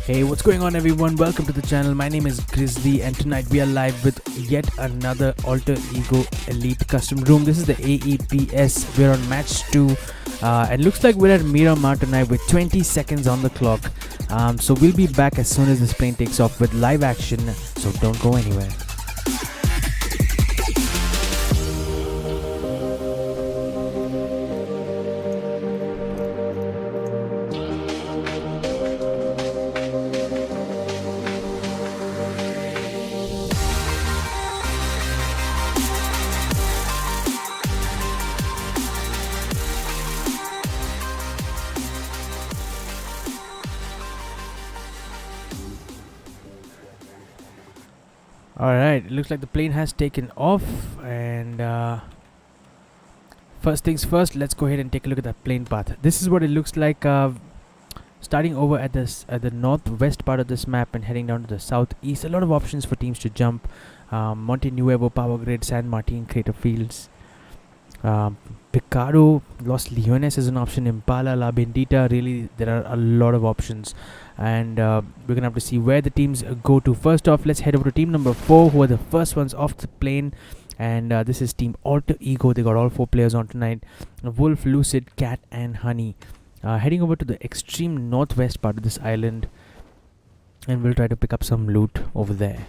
Hey, what's going on everyone? Welcome to the channel. My name is Grizzly and tonight we are live with yet another Alter Ego Elite custom room. This is the AEPS. We're on match 2 and looks like we're at Miramar tonight with 20 seconds on the clock. So we'll be back as soon as this plane takes off with live action, so don't go anywhere. Alright, it looks like the plane has taken off, and first things first, let's go ahead and take a look at that plane path. This is what it looks like, starting over at the northwest part of this map and heading down to the southeast. A lot of options for teams to jump. Monte Nuevo, Power Grid, San Martin, Crater Fields, Picaro, Los Leones is an option, Impala, La Bendita. Really, there are a lot of options, and we're gonna have to see where the teams go to. First off, let's head over to team number 4, who are the first ones off the plane, and this is team Alter Ego. They got all 4 players on tonight: Wolf, Lucid, Cat, and Honey. Heading over to the extreme northwest part of this island, and we'll try to pick up some loot over there.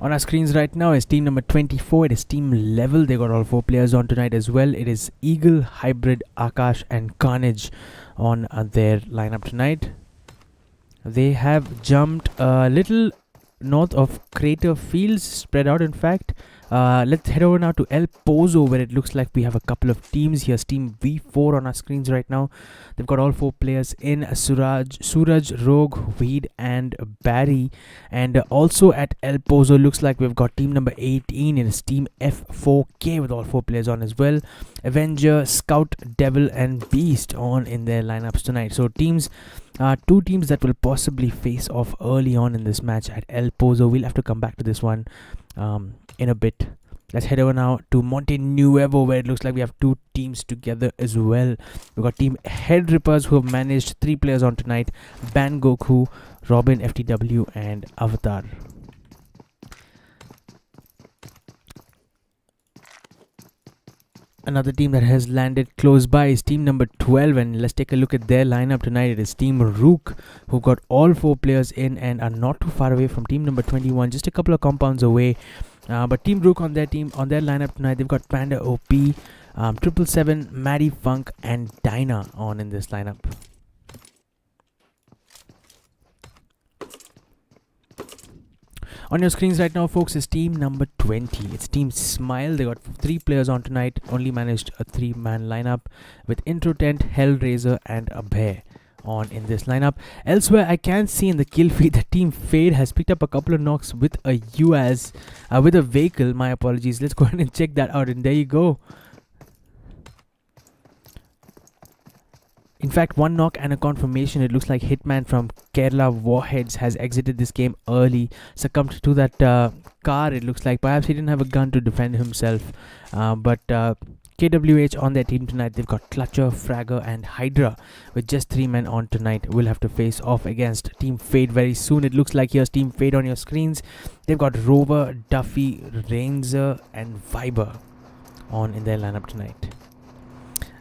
On our screens right now is team number 24. It is team Level. They got all 4 players on tonight as well. It is Eagle, Hybrid, Akash, and Carnage on their lineup tonight. They have jumped a little north of Crater Fields, spread out in fact. Let's head over now to El Pozo, where it looks like we have a couple of teams. Here's team V4 on our screens right now. They've got all 4 players in: Suraj, Rogue, Weed, and Barry. And also at El Pozo, looks like we've got team number 18. It is team F4K with all 4 players on as well. Avenger, Scout, Devil, and Beast on in their lineups tonight. So teams, 2 teams that will possibly face off early on in this match at El Pozo. We'll have to come back to this one in a bit. Let's head over now to Monte Nuevo, where it looks like we have 2 teams together as well. We've got team Head Rippers, who have managed 3 players on tonight: Ban Goku, Robin, FTW, and Avatar. Another team that has landed close by is team number 12, and let's take a look at their lineup tonight. It is team Rook, who got all 4 players in and are not too far away from team number 21, just a couple of compounds away. But team Rook on their lineup tonight, they've got Panda OP, 777, Maddie Funk, and Dinah on in this lineup. On your screens right now, folks, is team number 20. It's team Smile. They got 3 players on tonight. Only managed a 3-man lineup with Intro Tent, Hellraiser, and a Bear on in this lineup. Elsewhere, I can see in the kill feed that team Fade has picked up a couple of knocks with a UAZ, with a vehicle. My apologies. Let's go ahead and check that out, and there you go. In fact, 1 knock and a confirmation. It looks like Hitman from Kerala Warheads has exited this game early, succumbed to that car. It looks like perhaps he didn't have a gun to defend himself, but KWH on their team tonight. They've got Clutcher, Fragger and Hydra with just 3 men on tonight. Will have to face off against Team Fade very soon. It looks like here's Team Fade on your screens. They've got Rover, Duffy, Ranger and Viber on in their lineup tonight.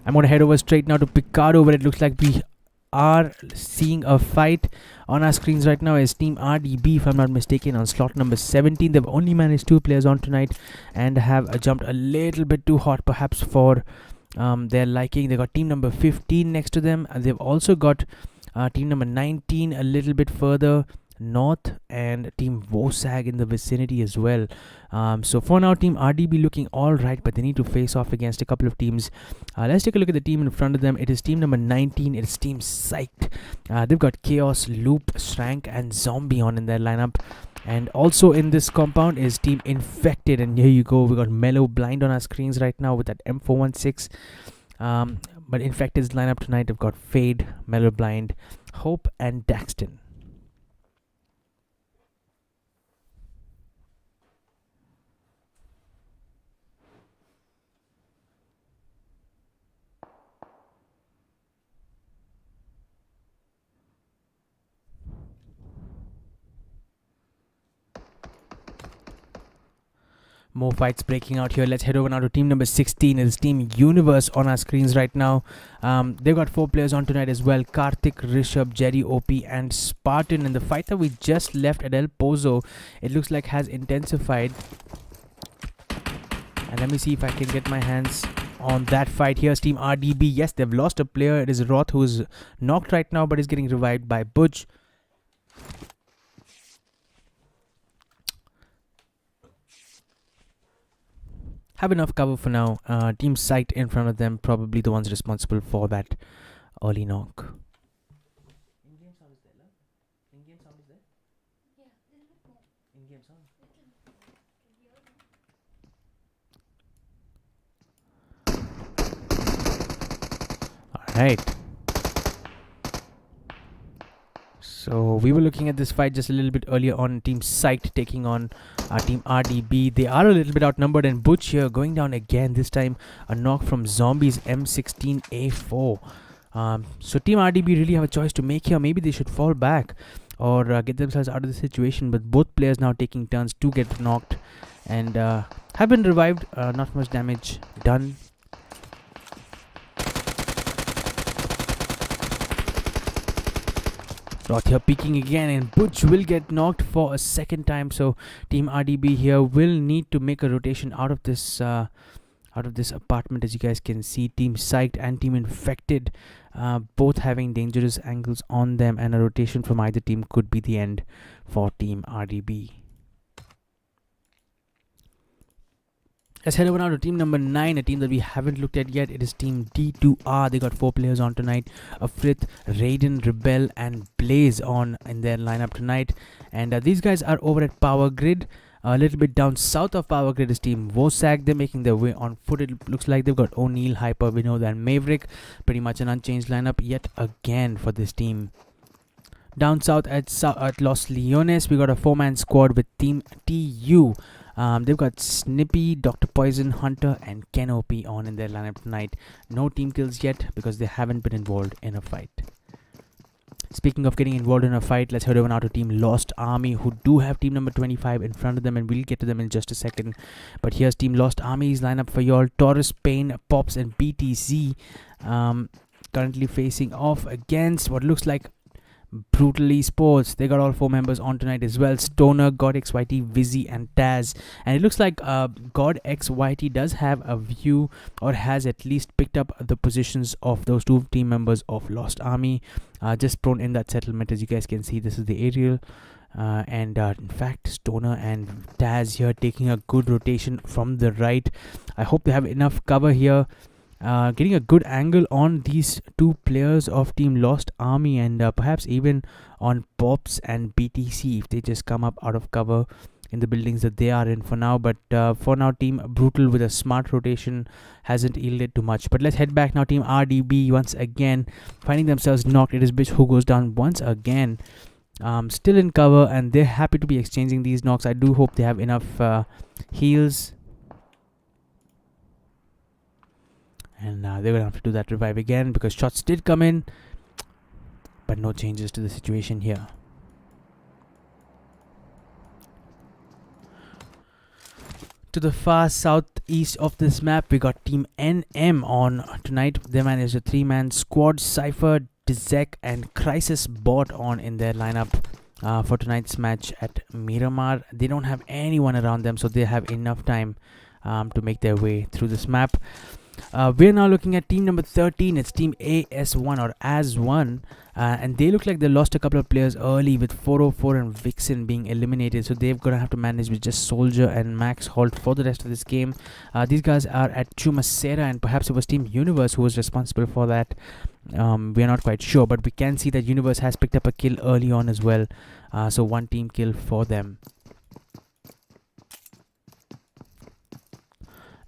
I'm going to head over straight now to Picardo, where it looks like we are seeing a fight. On our screens right now is Team RDB, if I'm not mistaken, on slot number 17. They've only managed 2 players on tonight and have jumped a little bit too hot perhaps for their liking. They got team number 15 next to them, and they've also got team number 19 a little bit further north, and team Wosag in the vicinity as well. So for now, team RDB looking alright, but they need to face off against a couple of teams. Let's take a look at the team in front of them. It is team number 19. It is team Psyched. They've got Chaos, Loop, Shrank and Zombie on in their lineup. And also in this compound is team Infected, and here you go, we got Mellow Blind on our screens right now with that M416. But Infected's lineup tonight, they've got Fade, Mellow Blind, Hope and Daxton. More fights breaking out here. Let's head over now to team number 16. It's Team Universe on our screens right now. They've got 4 players on tonight as well. Karthik, Rishabh, Jerry, OP and Spartan. And the fight that we just left at El Pozo, it looks like has intensified. And let me see if I can get my hands on that fight. Here's Team RDB. Yes, they've lost a player. It is Roth, who's knocked right now but is getting revived by Butch. Have enough cover for now. Team Sight in front of them, probably the ones responsible for that early knock. In-game sound is there, love? In-game sound is there? Yeah, in-game sound. Alright. So we were looking at this fight just a little bit earlier on. Team Psyched taking on Team RDB. They are a little bit outnumbered, and Butch here going down again. This time a knock from Zombies M16A4. So Team RDB really have a choice to make here. Maybe they should fall back or get themselves out of the situation. But both players now taking turns to get knocked and have been revived. Not much damage done. Roth here peeking again, and Butch will get knocked for a second time. So Team RDB here will need to make a rotation out of this apartment. As you guys can see, Team Psyched and Team Infected both having dangerous angles on them, and a rotation from either team could be the end for Team RDB. Let's head over now to team number 9, a team that we haven't looked at yet. It is Team D2R. They got 4 players on tonight. Afrith, Raiden, Rebel and Blaze on in their lineup tonight. And these guys are over at Power Grid. A little bit down south of Power Grid is Team Wosag. They're making their way on foot. It looks like they've got O'Neill, Hyper, Vinod and Maverick. Pretty much an unchanged lineup yet again for this team. Down south at Los Leones, we got a 4-man squad with Team TU. They've got Snippy, Dr. Poison, Hunter and Ken OP on in their lineup tonight. No team kills yet because they haven't been involved in a fight. Speaking of getting involved in a fight, let's head over now to Team Lost Army, who do have team number 25 in front of them, and we'll get to them in just a second. But here's Team Lost Army's lineup for y'all. Taurus, Pain, Pops and BTC currently facing off against what looks like Brutal Esports. They got all 4 members on tonight as well. Stoner, God XYT, Vizzy and Taz. And it looks like God XYT does have a view, or has at least picked up the positions of those 2 team members of Lost Army. Just prone in that settlement. As you guys can see, this is the aerial. And in fact, Stoner and Taz here taking a good rotation from the right. I hope they have enough cover here. Getting a good angle on these 2 players of Team Lost Army, and perhaps even on Pops and BTC if they just come up out of cover in the buildings that they are in for now. But for now, Team Brutal with a smart rotation hasn't yielded too much. But let's head back now. Team RDB once again finding themselves knocked. It is Bitch who goes down once again. Still in cover, and they're happy to be exchanging these knocks. I do hope they have enough heals. And they're going to have to do that revive again because shots did come in. But no changes to the situation here. To the far southeast of this map, we got Team NM on tonight. They managed a 3-man squad. Cypher, Dizek and Crisis Bot on in their lineup for tonight's match at Miramar. They don't have anyone around them, so they have enough time to make their way through this map. We're now looking at team number 13. It's team AS1 or AS1, and they look like they lost a couple of players early with 404 and Vixen being eliminated, so they're gonna have to manage with just Soldier and Max Holt for the rest of this game. These guys are at Chumacera, and perhaps it was Team Universe who was responsible for that. We're not quite sure, but we can see that Universe has picked up a kill early on as well, so one team kill for them.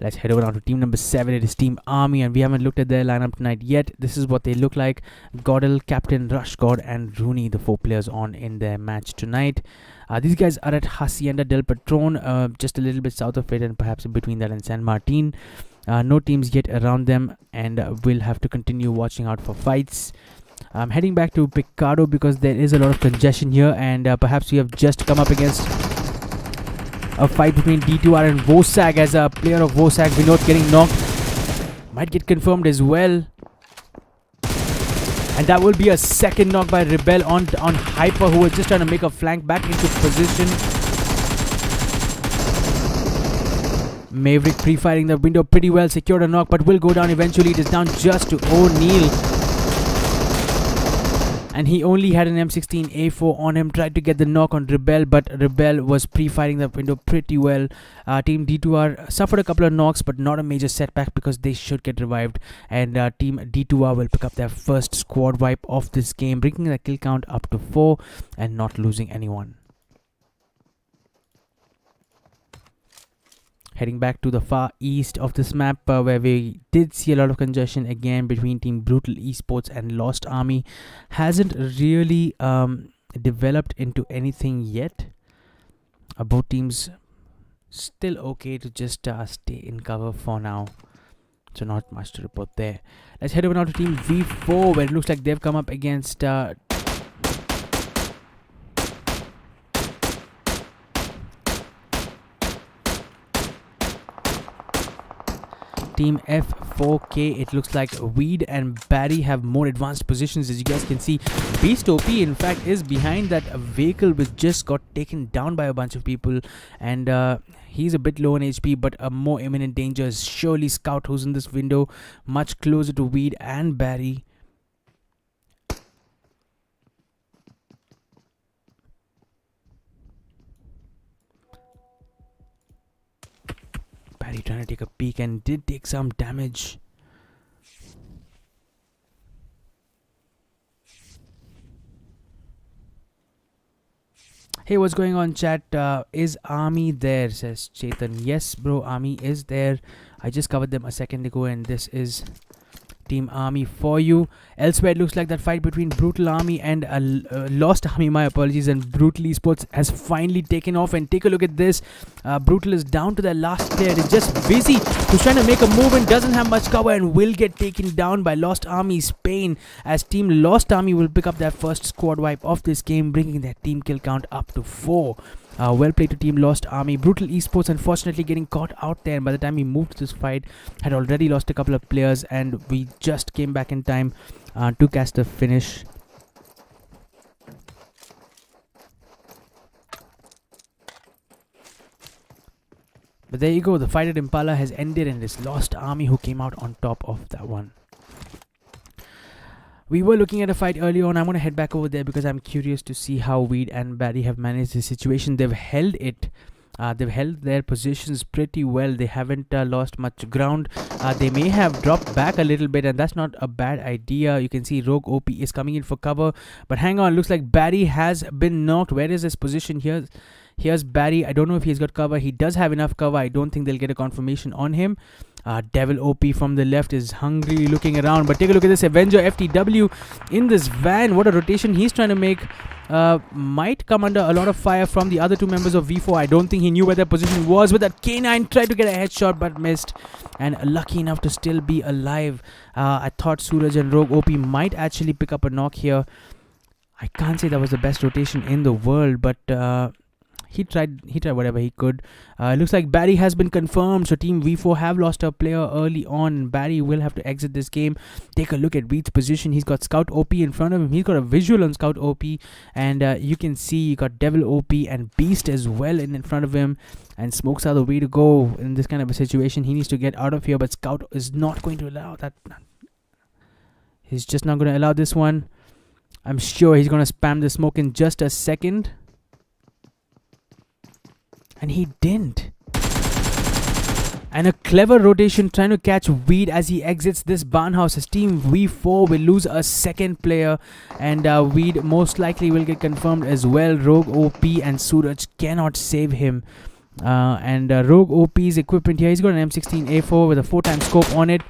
Let's head over now to team number 7. It is Team Army, and we haven't looked at their lineup tonight yet. This is what they look like. Godel, Captain, Rush God, and Rooney, the 4 players on in their match tonight. These guys are at Hacienda del Patron, just a little bit south of it, and perhaps in between that and San Martin. No teams yet around them, and we'll have to continue watching out for fights. I'm heading back to Picado because there is a lot of congestion here, and perhaps we have just come up against a fight between D2R and Wosag, as a player of Wosag, Vinod, getting knocked. Might get confirmed as well. And that will be a second knock by Rebel on Hyper, who was just trying to make a flank back into position. Maverick pre-firing the window pretty well, secured a knock, but will go down eventually. It is down just to O'Neal. And he only had an M16A4 on him. Tried to get the knock on Rebel, but Rebel was pre-firing the window pretty well. Team D2R suffered a couple of knocks, but not a major setback because they should get revived. And Team D2R will pick up their first squad wipe of this game, bringing the kill count up to 4 and not losing anyone. Heading back to the far east of this map, where we did see a lot of congestion again between Team Brutal Esports and Lost Army. Hasn't really developed into anything yet. Both teams still okay to just stay in cover for now. So not much to report there. Let's head over now to Team V4, where it looks like they've come up against Team F4K. It looks like Weed and Barry have more advanced positions, as you guys can see. Beast OP in fact is behind that vehicle which just got taken down by a bunch of people, and he's a bit low on HP, but a more imminent danger is surely Scout, who's in this window much closer to Weed and Barry. Barry trying to take a peek and did take some damage. Hey, what's going on, chat? Is Army there? Says Chetan. Yes, bro, Army is there. I just covered them a second ago, and this is Team Army for you. Elsewhere, it looks like that fight between Brutal Army and Lost Army, my apologies, and Brutal Esports has finally taken off. And take a look at this. Brutal is down to their last player. It's just busy. Who's trying to make a move and doesn't have much cover and will get taken down by Lost Army's Pain, as Team Lost Army will pick up their first squad wipe of this game, bringing their team kill count up to 4. Well played to Team Lost Army. Brutal Esports unfortunately getting caught out there, and by the time we moved to this fight had already lost a couple of players, and we just came back in time to catch the finish. But there you go, the fight at Impala has ended, and it's Lost Army who came out on top of that one. We were looking at a fight earlier on. I'm going to head back over there because I'm curious to see how Weed and Barry have managed the situation. They've held it. They've held their positions pretty well. They haven't lost much ground. They may have dropped back a little bit, and that's not a bad idea. You can see Rogue OP is coming in for cover. But hang on, looks like Barry has been knocked. Where is his position here? Here's Barry. I don't know if he's got cover. He does have enough cover. I don't think they'll get a confirmation on him. Devil OP from the left is hungrily looking around. But take a look at this Avenger FTW in this van. What a rotation he's trying to make. might come under a lot of fire from the other two members of V4. I don't think he knew where their position was, but that K9 tried to get a headshot but missed, and lucky enough to still be alive. I thought Suraj and Rogue OP might actually pick up a knock here. I can't say that was the best rotation in the world, but he tried whatever he could. Looks like Barry has been confirmed, so Team V4 have lost a player early on. Barry will have to exit this game. Take a look at Reed's position. He's got Scout OP in front of him. He's got a visual on Scout OP, and you can see you got Devil OP and Beast as well in front of him, and Smokes are the way to go in this kind of a situation. He needs to get out of here, but Scout is not going to allow that. He's just not going to allow this one. I'm sure he's going to spam the smoke in just a second. And he didn't. And a clever rotation trying to catch Weed as he exits this barn house. His team V4 will lose a second player, and Weed most likely will get confirmed as well. Rogue OP and Suraj cannot save him. And Rogue OP's equipment here, he's got an M16A4 with a 4x scope on it.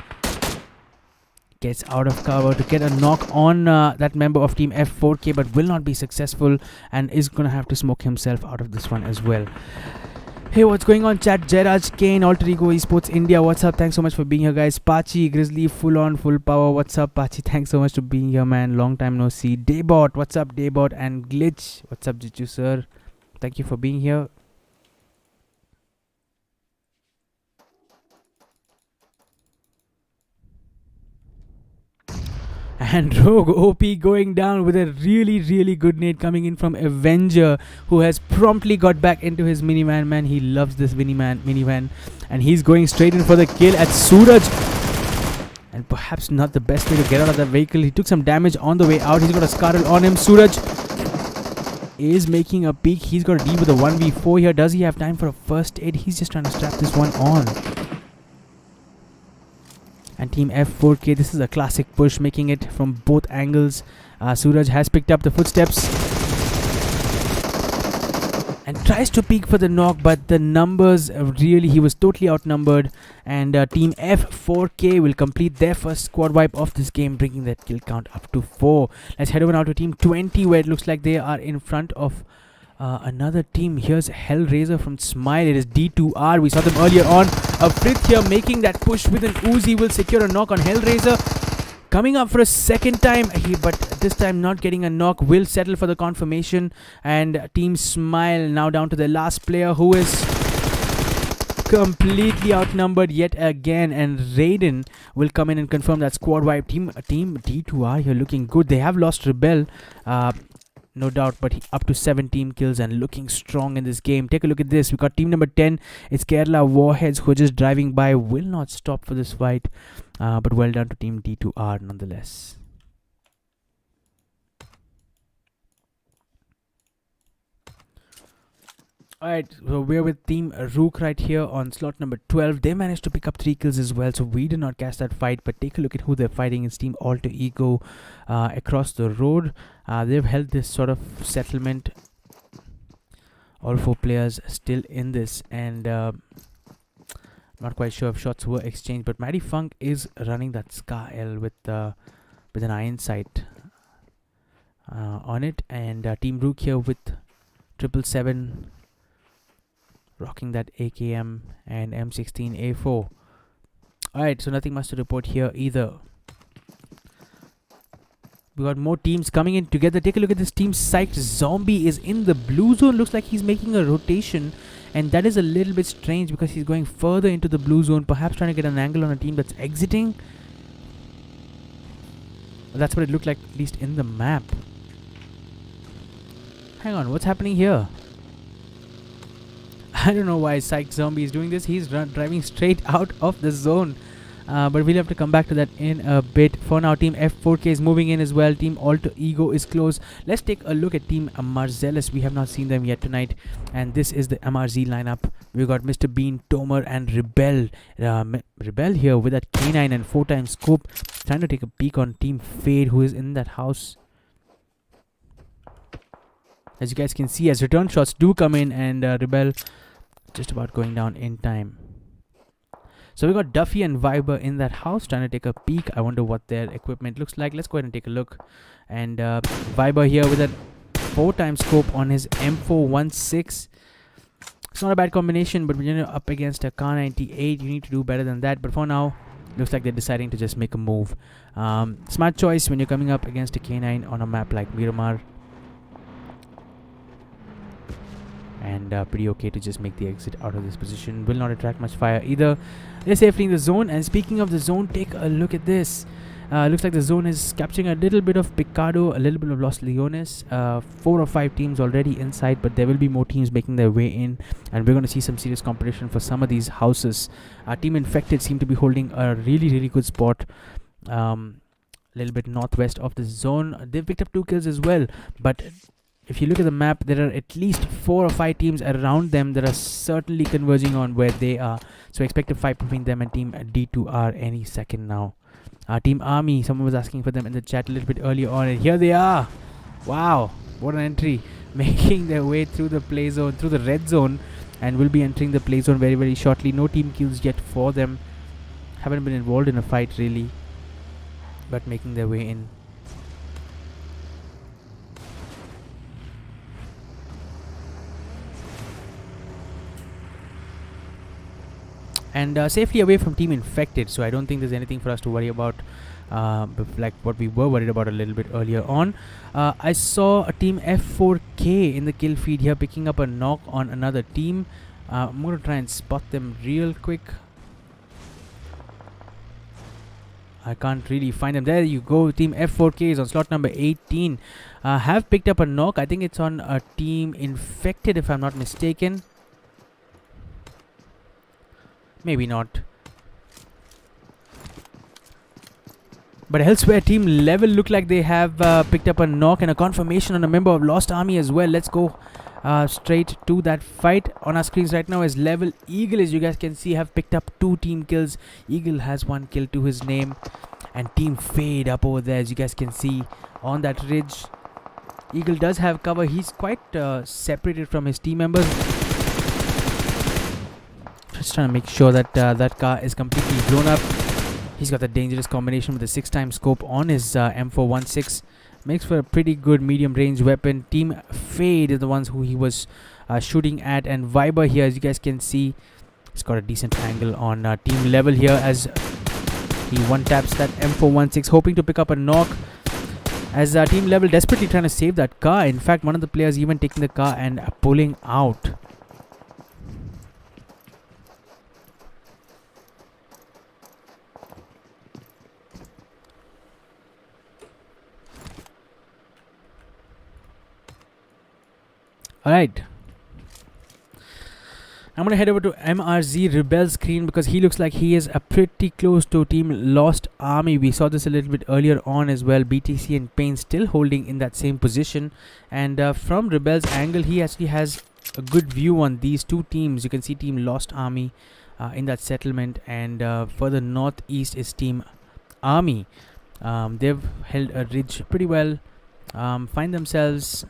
Gets out of cover to get a knock on that member of Team F4K, but will not be successful and is going to have to smoke himself out of this one as well. Hey, what's going on, chat? Jairaj Kane, Alter Ego Esports India, what's up? Thanks so much for being here, guys. Pachi, Grizzly, full on, full power. What's up, Pachi? Thanks so much for being here, man. Long time no see. Daybot, what's up, Daybot? And Glitch, what's up, Jitu, sir? Thank you for being here. And Rogue OP going down with a really good nade coming in from Avenger, who has promptly got back into his minivan. Man, he loves this minivan. And he's going straight in for the kill at Suraj. And perhaps not the best way to get out of that vehicle. He took some damage on the way out. He's got a Scarlet on him. Suraj is making a peek. He's got to deal with a 1v4 here. Does he have time for a first aid? He's just trying to strap this one on. And Team F4K, this is a classic push, making it from both angles. Suraj has picked up the footsteps and tries to peek for the knock, but the numbers really, he was totally outnumbered. And Team F4K will complete their first squad wipe of this game, bringing that kill count up to 4. Let's head over now to Team 20, where it looks like they are in front of another team. Here's Hellraiser from Smile. It is D2R. We saw them earlier on. A Frith here making that push with an Uzi will secure a knock on Hellraiser. Coming up for a second time, but this time not getting a knock, will settle for the confirmation. And Team Smile now down to their last player, who is completely outnumbered yet again. And Raiden will come in and confirm that squad wipe. Team D2R here looking good. They have lost Rebel, no doubt, but up to 17 kills and looking strong in this game. Take a look at this. We got team number 10. It's Kerala Warheads, who are just driving by. Will not stop for this fight, but well done to Team D2R nonetheless. Alright, so we're with Team Rook right here on slot number 12. They managed to pick up 3 kills as well, so we did not catch that fight. But take a look at who they're fighting. It's Team Alter Ego across the road. They've held this sort of settlement. All 4 players still in this, and not quite sure if shots were exchanged. But Maddie Funk is running that Scar L with an iron sight on it, and Team Rook here with 777. Rocking that AKM and M16A4. Alright, so nothing much to report here either. We got more teams coming in together. Take a look at this team. Psyched Zombie is in the blue zone. Looks like he's making a rotation, and that is a little bit strange because he's going further into the blue zone, perhaps trying to get an angle on a team that's exiting. That's what it looked like, at least in the map. Hang on, what's happening here? I don't know why Psyched Zombie is doing this. He's driving straight out of the zone. But we'll have to come back to that in a bit. For now, Team F4K is moving in as well. Team Alter Ego is close. Let's take a look at Team Marcellus. We have not seen them yet tonight. And this is the MRZ lineup. We've got Mr. Bean, Tomer, and Rebel. Rebel here with that K9 and 4x scope. Trying to take a peek on Team Fade, who is in that house. As you guys can see, as return shots do come in, and Rebel just about going down in time. So we got Duffy and Viber in that house trying to take a peek. I wonder what their equipment looks like. Let's go ahead and take a look. And Viber here with a 4x scope on his M416. It's not a bad combination, but when you're up against a Kar 98, you need to do better than that. But for now, looks like they're deciding to just make a move. Smart choice when you're coming up against a K9 on a map like Miramar. And pretty okay to just make the exit out of this position. Will not attract much fire either. They're safely in the zone. And speaking of the zone, take a look at this. Looks like the zone is capturing a little bit of Picado, a little bit of Los Leones. 4 or 5 teams already inside, but there will be more teams making their way in, and we're going to see some serious competition for some of these houses. Team Infected seem to be holding a really good spot, a little bit northwest of the zone. They've picked up 2 kills as well, but if you look at the map, there are at least 4 or 5 teams around them that are certainly converging on where they are. So expect a fight between them and Team D2R any second now. Team Army, someone was asking for them in the chat a little bit earlier on, and here they are. Wow, what an entry. Making their way through the play zone, through the red zone, and will be entering the play zone very shortly. No team kills yet for them. Haven't been involved in a fight really, but making their way in. And safely away from Team Infected, so I don't think there's anything for us to worry about, like what we were worried about a little bit earlier on. I saw a Team F4K in the kill feed here, picking up a knock on another team. I'm going to try and spot them real quick. I can't really find them. There you go. Team F4K is on slot number 18. Have picked up a knock. I think it's on a Team Infected, if I'm not mistaken. Maybe not. But elsewhere, Team Level look like they have picked up a knock and a confirmation on a member of Lost Army as well. Let's go straight to that fight. On our screens right now is Level. Eagle, as you guys can see, have picked up 2 team kills. Eagle has 1 kill to his name. And Team Fade up over there, as you guys can see, on that ridge. Eagle does have cover. He's quite separated from his team members. Just trying to make sure that that car is completely blown up. He's got the dangerous combination with the 6x scope on his M416. Makes for a pretty good medium range weapon. Team Fade is the ones who he was shooting at. And Viber here, as you guys can see, he's got a decent angle on Team Level here as he one-taps that M416, hoping to pick up a knock. As Team Level desperately trying to save that car. In fact, one of the players even taking the car and pulling out. Alright, I'm going to head over to Mrz Rebel's screen because he looks like he is pretty close to Team Lost Army. We saw this a little bit earlier on as well. BTC and Pain still holding in that same position. And from Rebel's angle, he actually has a good view on these 2 teams. You can see Team Lost Army in that settlement. And further northeast is Team Army. They've held a ridge pretty well. Find themselves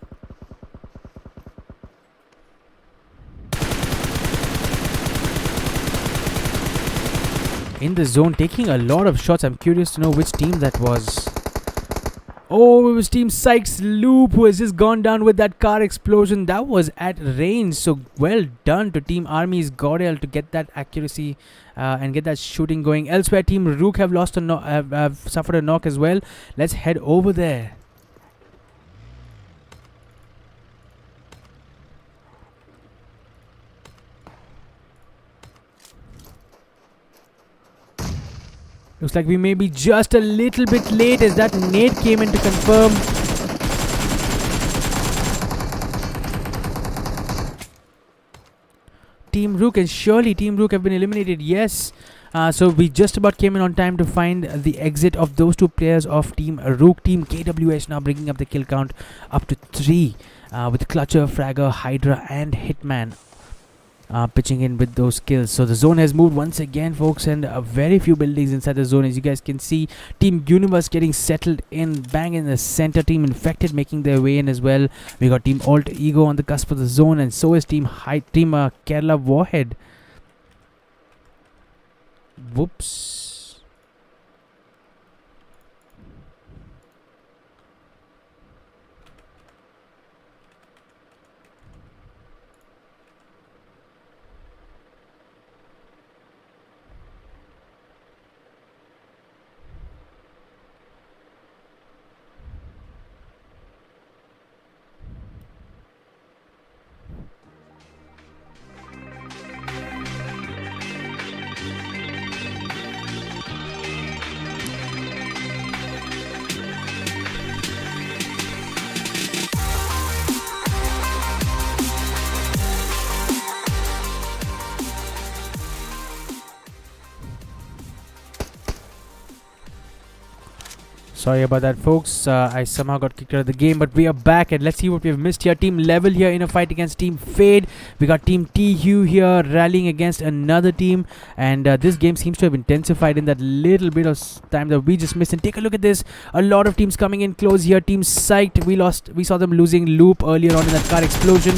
in the zone, taking a lot of shots. I'm curious to know which team that was. Oh, it was Team Sykes Loop who has just gone down with that car explosion. That was at range. So well done to Team Army's Godel to get that accuracy and get that shooting going. Elsewhere, Team Rook have lost a have suffered a knock as well. Let's head over there. Looks like we may be just a little bit late as that nade came in to confirm. Team Rook, and surely Team Rook have been eliminated. Yes. So we just about came in on time to find the exit of those 2 players of Team Rook. Team KWS now bringing up the kill count up to 3 with Clutcher, Fragger, Hydra and Hitman. Pitching in with those kills. So the zone has moved once again, folks, and very few buildings inside the zone. As you guys can see, Team Universe getting settled in, bang in the center. Team Infected making their way in as well. We got Team Alt Ego on the cusp of the zone, and so is Team Kerala Warhead. Whoops. Sorry about that, folks. I somehow got kicked out of the game, but we are back and let's see what we've missed here. Team Level here in a fight against Team Fade. We got Team TU here rallying against another team, and this game seems to have intensified in that little bit of time that we just missed. And take a look at this. A lot of teams coming in close here. Team Psyched. We saw them losing Loop earlier on in that car explosion.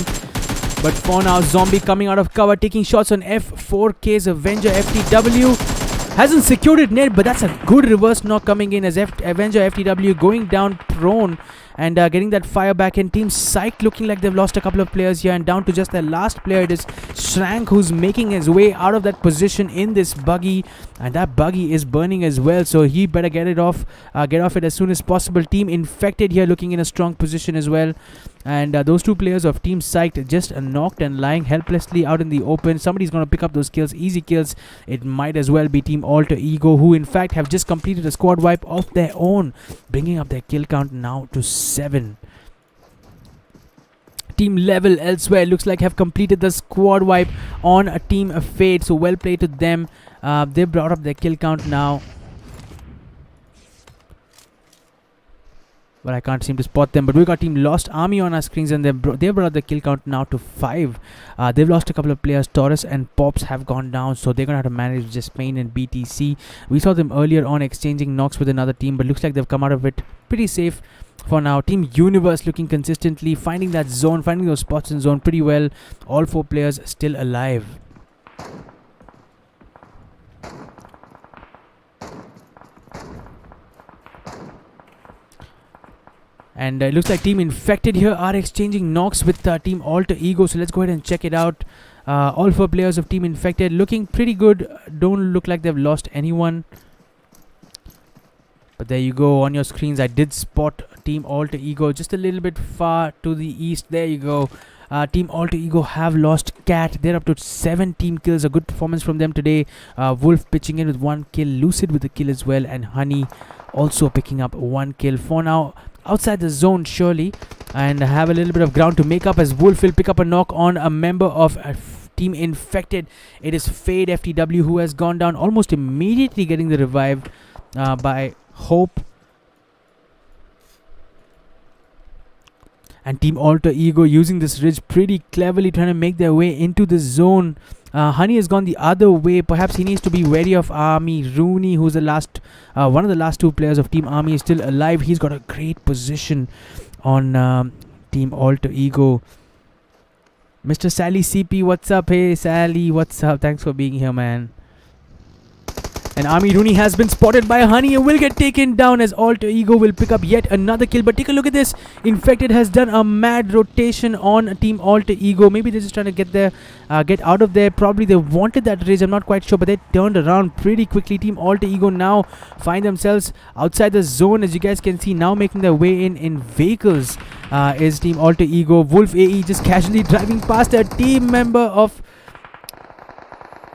But for now, Zombie coming out of cover, taking shots on F4K's Avenger FTW. Hasn't secured it net, but that's a good reverse knock coming in as Avenger FTW going down prone and getting that fire back in. Team Psych looking like they've lost a couple of players here and down to just their last player. It is Shrank who's making his way out of that position in this buggy, and that buggy is burning as well, so he better get off it as soon as possible. Team Infected here looking in a strong position as well, and those two players of Team Psyched just knocked and lying helplessly out in the open. Somebody's going to pick up those kills, easy kills. It might as well be Team Alter Ego, who in fact have just completed a squad wipe of their own, bringing up their kill count now to 7. Team Level elsewhere looks like have completed the squad wipe on a Team Fade, so well played to them. They brought up their kill count now, but I can't seem to spot them. But we got Team Lost Army on our screens, and they brought up the kill count now to 5. They've lost a couple of players. Taurus and Pops have gone down, so they're going to have to manage just Pain and BTC. We saw them earlier on exchanging knocks with another team, but looks like they've come out of it pretty safe for now. Team Universe looking consistently, finding that zone, finding those spots in zone pretty well. All 4 players still alive. And it looks like Team Infected here are exchanging knocks with Team Alter Ego. So let's go ahead and check it out. All 4 players of Team Infected looking pretty good. Don't look like they've lost anyone. But there you go on your screens. I did spot Team Alter Ego just a little bit far to the east. There you go. Team Alter Ego have lost Cat. They're up to 7 team kills. A good performance from them today. Wolf pitching in with 1 kill. Lucid with a kill as well. And Honey also picking up 1 kill. For now, outside the zone surely, and have a little bit of ground to make up as Wolf will pick up a knock on a member of Team Infected. It is Fade FTW who has gone down almost immediately, getting the revive by Hope. And Team Alter Ego using this ridge pretty cleverly, trying to make their way into the zone. Honey has gone the other way. Perhaps he needs to be wary of Army. Rooney, who's the last, one of the last 2 players of Team Army, is still alive. He's got a great position on Team Alter Ego. Mr. Sally CP, what's up? Hey Sally, what's up? Thanks for being here, man. And Army Rooney has been spotted by Honey and will get taken down as Alter Ego will pick up yet another kill. But take a look at this. Infected has done a mad rotation on Team Alter Ego. Maybe they're just trying to get out of there. Probably they wanted that raise. I'm not quite sure, but they turned around pretty quickly. Team Alter Ego now find themselves outside the zone, as you guys can see, now making their way in vehicles. Is Team Alter Ego. Wolf AE just casually driving past a team member of...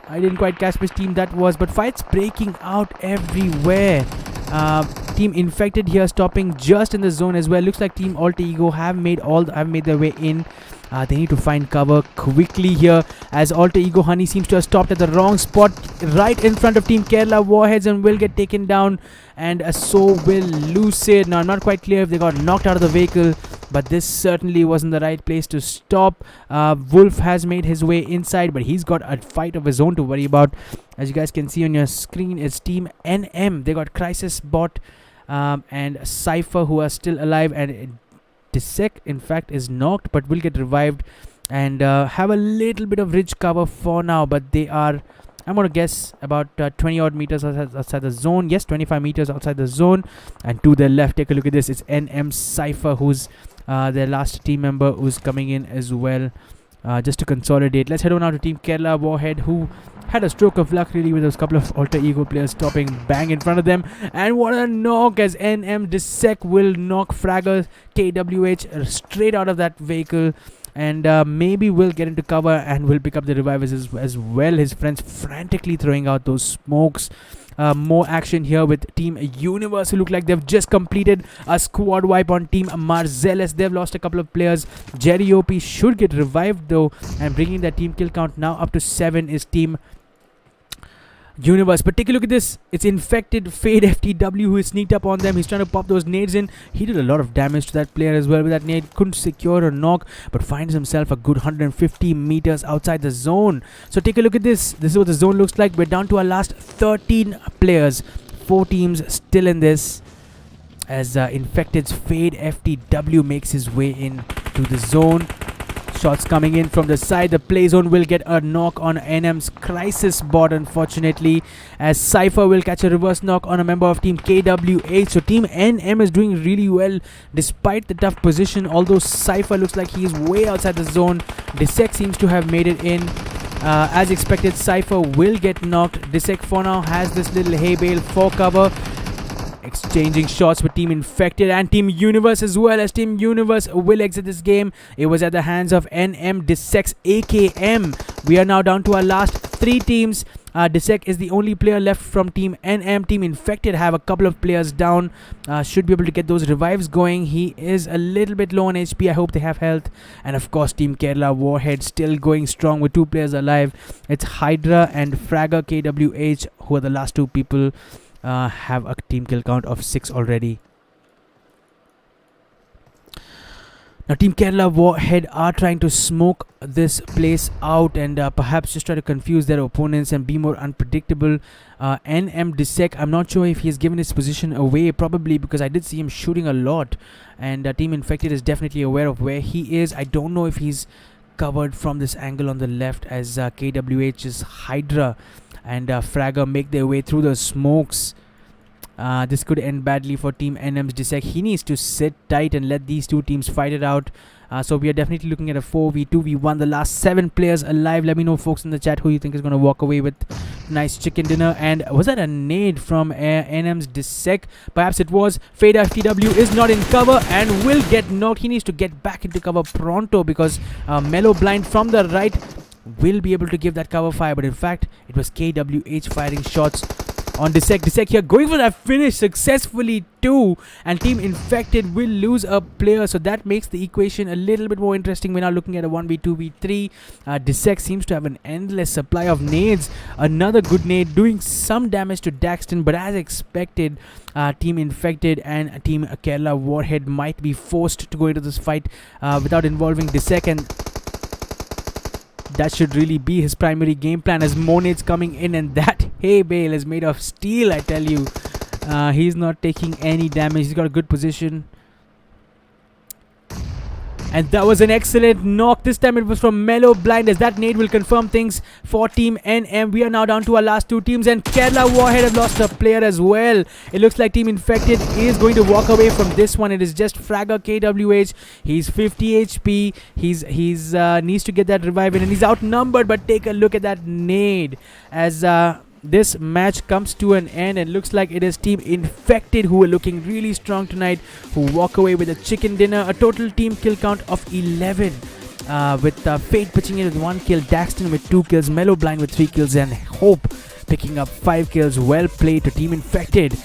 I didn't quite catch which team that was, but fights breaking out everywhere. Team Infected here stopping just in the zone as well. Looks like Team Alter Ego have made their way in. They need to find cover quickly here, as Alter Ego Honey seems to have stopped at the wrong spot, right in front of Team Kerala Warheads, and will get taken down. And so will Lucid. Now I'm not quite clear if they got knocked out of the vehicle, but this certainly wasn't the right place to stop. Wolf has made his way inside, but he's got a fight of his own to worry about. As you guys can see on your screen, it's Team NM. They got Crisis Bot and Cypher, who are still alive, and Dissect in fact is knocked but will get revived, and have a little bit of ridge cover for now. But they are, I'm going to guess, about 20 odd meters outside the zone. Yes, 25 meters outside the zone. And to their left, take a look at this. It's NM Cypher, who's their last team member, who's coming in as well, just to consolidate. Let's head on now to Team Kerala Warhead, who had a stroke of luck really with those couple of Alter Ego players stopping bang in front of them. And what a knock, as NM Dissect will knock Fragger KWH straight out of that vehicle. And maybe will get into cover and will pick up the revivers as well. His friends frantically throwing out those smokes. More action here with Team Universe, who look like they've just completed a squad wipe on Team Marzelis. They've lost a couple of players. Jerry OP should get revived though, and bringing their team kill count now up to 7 is Team Universe. But take a look at this. It's infected Fade FTW who is sneaked up on them. He's trying to pop those nades in. He did a lot of damage to that player as well with that nade. Couldn't secure a knock, but finds himself a good 150 meters outside the zone. So take a look at this. This is what the zone looks like. We're down to our last 13 players. 4 teams still in this. As Infected's Fade FTW makes his way into the zone. Shots coming in from the side. The play zone will get a knock on NM's Crisis bot, unfortunately, as Cypher will catch a reverse knock on a member of Team KWH. So Team NM is doing really well despite the tough position, although Cypher looks like he is way outside the zone. Dissect seems to have made it in. As expected, Cypher will get knocked. Dissect for now has this little hay bale for cover. Exchanging shots with Team Infected and Team Universe as well, as Team Universe will exit this game. It was at the hands of NM Dissect's AKM. We are now down to our last 3 teams. Dissect is the only player left from Team NM. Team Infected have a couple of players down. Should be able to get those revives going. He is a little bit low on HP. I hope they have health. And of course, Team Kerala Warhead still going strong with 2 players alive. It's Hydra and Fragger KWH who are the last 2 people. Have a team kill count of 6 already. Now Team Kerala Warhead are trying to smoke this place out and perhaps just try to confuse their opponents and be more unpredictable. NM Dissect, I'm not sure if he's given his position away, probably because I did see him shooting a lot, and Team Infected is definitely aware of where he is. I don't know if he's covered from this angle on the left, as KWH's Hydra and Fragger make their way through the smokes. This could end badly for Team NM's Dissect. He needs to sit tight and let these 2 teams fight it out. So we are definitely looking at a 4v2v1. The last 7 players alive. Let me know, folks, in the chat who you think is going to walk away with nice chicken dinner. And was that a nade from NM's Dissect? Perhaps it was. Fade FTW is not in cover and will get knocked. He needs to get back into cover pronto, because Mellow Blind from the right will be able to give that cover fire. But in fact, it was KWH firing shots on Dissect. Dissect here going for that finish successfully too, and Team Infected will lose a player, so that makes the equation a little bit more interesting. We're now looking at a 1v2v3. Dissect seems to have an endless supply of nades. Another good nade doing some damage to Daxton, but as expected, Team Infected and Team Kerala Warhead might be forced to go into this fight without involving Dissect, and that should really be his primary game plan, as Monad's coming in, and that hay bale is made of steel, I tell you. He's not taking any damage. He's got a good position. And that was an excellent knock. This time it was from Mellow Blind, as that nade will confirm things for Team NM. We are now down to our last 2 teams, and Kerala Warhead have lost a player as well. It looks like Team Infected is going to walk away from this one. It is just Fragger KWH. He's 50 HP. He's needs to get that revive in, and he's outnumbered. But take a look at that nade as this match comes to an end, and looks like it is Team Infected who are looking really strong tonight, who walk away with a chicken dinner. A total team kill count of 11, with Fate pitching in with 1 kill, Daxton with 2 kills, Mellow Blind with 3 kills, and Hope picking up 5 kills. Well played to Team Infected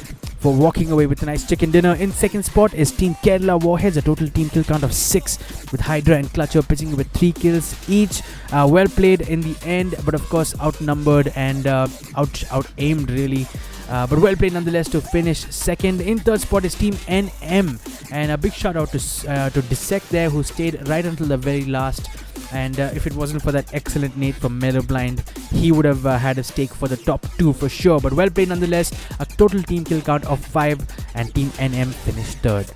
for walking away with a nice chicken dinner. In second spot is Team Kerala Warheads, a total team kill count of 6, with Hydra and Clutcher pitching with 3 kills each. Well played in the end, but of course outnumbered and out-aimed really. But well played nonetheless to finish second. In third spot is Team NM, and a big shout out to Dissect there, who stayed right until the very last. And if it wasn't for that excellent nade from Mellow Blind, he would have had a stake for the top 2 for sure. But well played nonetheless. A total team kill count of 5, and Team NM finished third.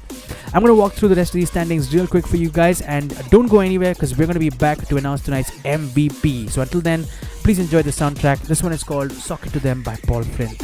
I'm going to walk through the rest of these standings real quick for you guys, and don't go anywhere, because we're going to be back to announce tonight's MVP. So until then, please enjoy the soundtrack. This one is called Sock It To Them by Paul Flint.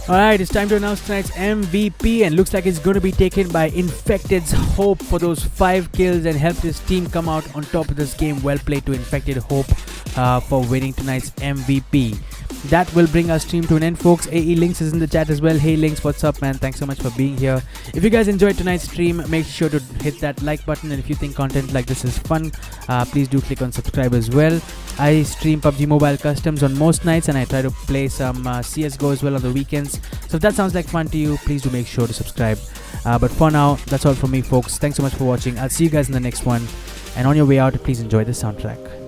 Alright, it's time to announce tonight's MVP, and looks like it's going to be taken by Infected's Hope for those 5 kills and helped his team come out on top of this game. Well played to Infected Hope for winning tonight's MVP. That will bring our stream to an end, folks. AE Links is in the chat as well. Hey Links, what's up, man? Thanks so much for being here. If you guys enjoyed tonight's stream, make sure to hit that like button, and if you think content like this is fun, please do click on subscribe as well. I stream PUBG Mobile Customs on most nights, and I try to play some CSGO as well on the weekends. So if that sounds like fun to you, please do make sure to subscribe. But for now, that's all from me, folks. Thanks so much for watching. I'll see you guys in the next one. And on your way out, please enjoy the soundtrack.